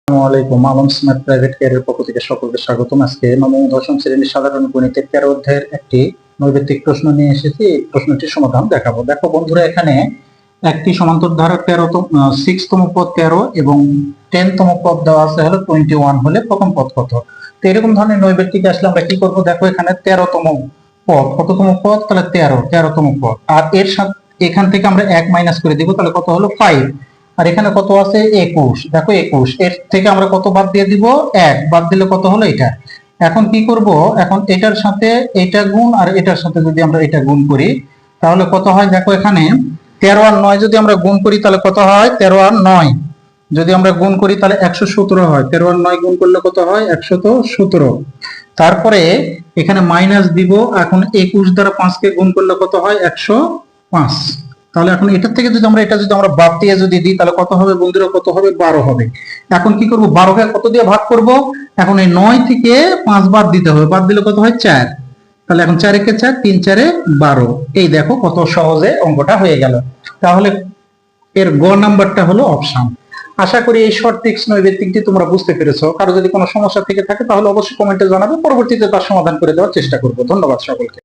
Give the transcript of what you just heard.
আসসালামু আলাইকুম। Alam smart private কেয়ারের পক্ষ থেকে সকলকে স্বাগতম। আজকে নবম দশম শ্রেণীর সাধারণ গণিতের 13 অধ্যায়ের একটি নৈবেত্তিক প্রশ্ন নিয়ে এসেছি। এই প্রশ্নটির সমাধান দেখাবো। দেখো বন্ধুরা, এখানে একটি সমান্তর ধারক 6তম পদ 13 এবং 10তম পদ দেওয়া আছে হলো 21 হলে প্রথম পদ কত। তো এরকম ধরনের নৈবেত্তিক আসলে আমরা কি করব, দেখো এখানে 13তম পদ, কততম পদ, তাহলে 13তম পদ, আর এর সাথে এখান থেকে আমরা 1 মাইনাস করে দিব, তাহলে কত হলো 5। আর এখানে কত আছে 21, দেখো 21, এর থেকে আমরা কত বাদ দিয়ে দিব, 1 বাদ দিলে কত হলো এটা। এখন কি করব, এখন এটার সাথে এটা গুণ আর এটার সাথে যদি আমরা এটা গুণ করি তাহলে কত হয়, দেখো এখানে 13 আর 9 যদি আমরা গুণ করি তাহলে কত হয়, 13 আর 9 যদি আমরা গুণ করি তাহলে 117 হয়। 13 আর 9 গুণ করলে কত হয়, 117। তারপরে এখানে মাইনাস দিব, এখন 21 দ্বারা 5 কে গুণ করলে কত হয়, 105। তাহলে এখন এটার থেকে যদি আমরা এটা যদি আমরা বাদ দিয়ে যদি দিই তাহলে কত হবে বন্ধুরা, কত হবে, 12 হবে। এখন কি করব, 12 কে কত দিয়ে ভাগ করব, এখন এই 9 থেকে 5 বাদ দিতে হবে, বাদ দিলে কত হয়, 4। তাহলে এখন 4 একে 4, 3 4 12। এই দেখো কত সহজে অঙ্কটা হয়ে গেল। তাহলে এর গ নাম্বারটা হলো অপশন। আশা করি এই শর্ট ট্রিক্স নৈবেত্তিকটি তোমরা বুঝতে পেরেছো। কারো যদি কোনো সমস্যা থেকে থাকে তাহলে অবশ্যই কমেন্টে জানাবে, পরবর্তীতে তার সমাধান করে দেওয়ার চেষ্টা করব। ধন্যবাদ সকলকে।